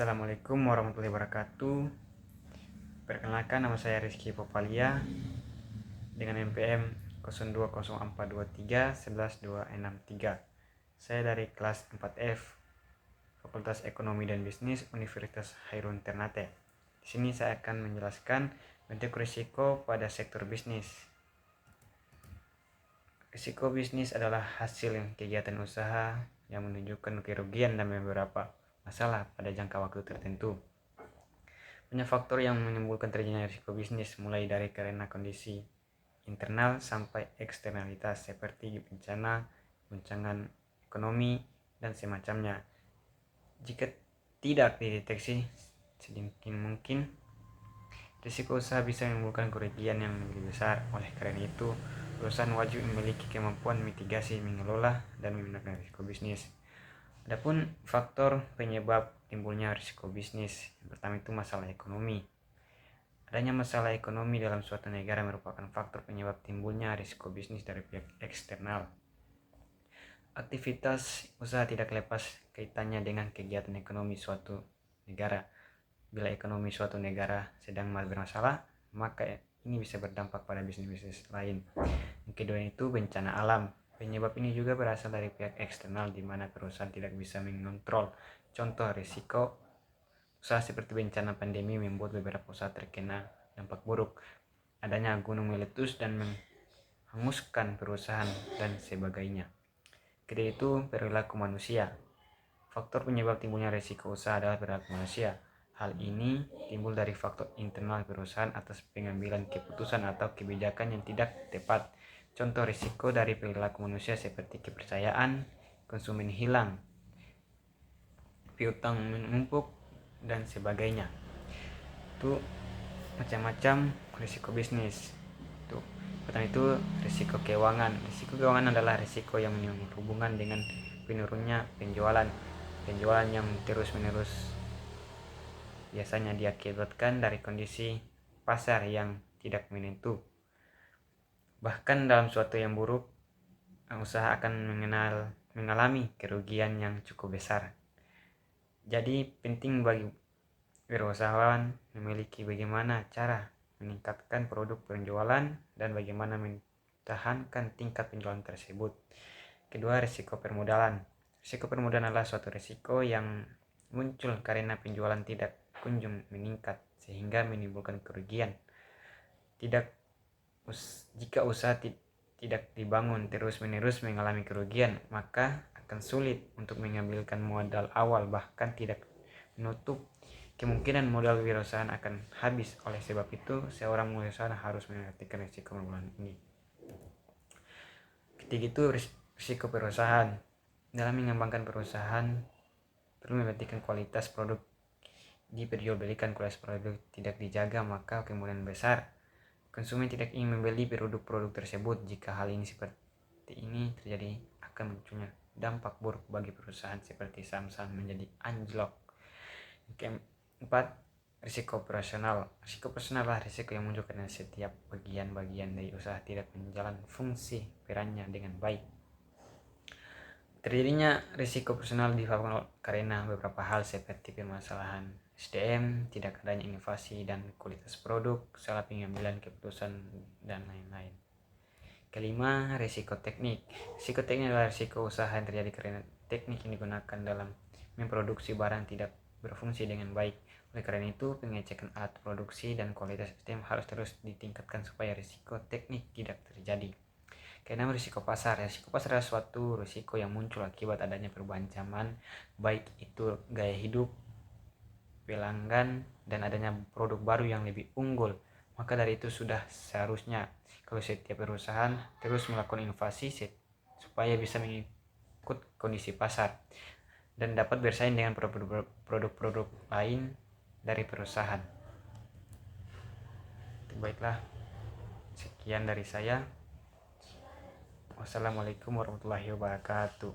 Assalamualaikum warahmatullahi wabarakatuh. Perkenalkan, nama saya Rizky Popalia dengan NPM 020423112263. Saya dari kelas 4F Fakultas Ekonomi dan Bisnis Universitas Hairun Ternate. Di sini saya akan menjelaskan bentuk risiko pada sektor bisnis. Risiko bisnis adalah hasil kegiatan usaha yang menunjukkan kerugian dan beberapa masalah pada jangka waktu tertentu. Banyak faktor yang menimbulkan terjadinya risiko bisnis, mulai dari karena kondisi internal sampai eksternalitas seperti bencana, guncangan ekonomi, dan semacamnya. Jika tidak dideteksi sedikit mungkin, risiko usaha bisa menimbulkan kerugian yang lebih besar. Oleh karena itu, perusahaan wajib memiliki kemampuan mitigasi, mengelola, dan memindahkan risiko bisnis. Adapun faktor penyebab timbulnya risiko bisnis, yang pertama itu masalah ekonomi. Adanya masalah ekonomi dalam suatu negara merupakan faktor penyebab timbulnya risiko bisnis dari pihak eksternal. Aktivitas usaha tidak lepas kaitannya dengan kegiatan ekonomi suatu negara. Bila ekonomi suatu negara sedang bermasalah, maka ini bisa berdampak pada bisnis-bisnis lain. Yang kedua itu bencana alam. Penyebab ini juga berasal dari pihak eksternal, di mana perusahaan tidak bisa mengontrol. Contoh risiko usaha seperti bencana pandemi membuat beberapa usaha terkena dampak buruk. Adanya gunung meletus dan menghanguskan perusahaan dan sebagainya. Kedua itu perilaku manusia. Faktor penyebab timbulnya risiko usaha adalah perilaku manusia. Hal ini timbul dari faktor internal perusahaan atas pengambilan keputusan atau kebijakan yang tidak tepat. Contoh risiko dari perilaku manusia seperti kepercayaan, konsumen hilang, piutang menumpuk, dan sebagainya. Itu macam-macam risiko bisnis. Pertama itu risiko keuangan. Risiko keuangan adalah risiko yang berhubungan dengan menurunnya penjualan yang terus-menerus. Biasanya diakibatkan dari kondisi pasar yang tidak menentu. Bahkan dalam suatu yang buruk, usaha akan mengalami kerugian yang cukup besar. Jadi penting bagi berusahawan memiliki bagaimana cara meningkatkan produk penjualan dan bagaimana mempertahankan tingkat penjualan tersebut. Kedua, risiko permodalan. Risiko permodalan adalah suatu risiko yang muncul karena penjualan tidak kunjung meningkat sehingga menimbulkan kerugian. Jika usaha tidak dibangun terus-menerus mengalami kerugian, maka akan sulit untuk mengambilkan modal awal, bahkan tidak menutup kemungkinan modal perusahaan akan habis. Oleh sebab itu, seorang usahawan harus memperhatikan risiko permodalan ini. Ketiga itu risiko perusahaan. Dalam mengembangkan perusahaan, perlu memperhatikan kualitas produk diperjualbelikan. Kualitas produk tidak dijaga, maka kemungkinan besar konsumen tidak ingin membeli produk-produk tersebut. Jika hal ini seperti ini terjadi, akan munculnya dampak buruk bagi perusahaan seperti saham-saham menjadi anjlok. Keempat, risiko operasional. Risiko operasional adalah risiko yang muncul karena setiap bagian-bagian dari usaha tidak menjalankan fungsi perannya dengan baik. Terjadinya risiko operasional disebabkan karena beberapa hal seperti permasalahan SDM, tidak adanya inovasi dan kualitas produk, salah pengambilan keputusan, dan lain-lain. Kelima, risiko teknik. Risiko teknik adalah risiko usaha yang terjadi karena teknik yang digunakan dalam memproduksi barang tidak berfungsi dengan baik. Oleh karena itu, pengecekan alat produksi dan kualitas SDM harus terus ditingkatkan supaya risiko teknik tidak terjadi. Keenam, risiko pasar. Risiko pasar adalah suatu risiko yang muncul akibat adanya perubahan zaman, baik itu gaya hidup pelanggan dan adanya produk baru yang lebih unggul. Maka dari itu sudah seharusnya kalau setiap perusahaan terus melakukan inovasi supaya bisa mengikut kondisi pasar dan dapat bersaing dengan produk-produk lain dari perusahaan. Baiklah, sekian dari saya. Wassalamualaikum warahmatullahi wabarakatuh.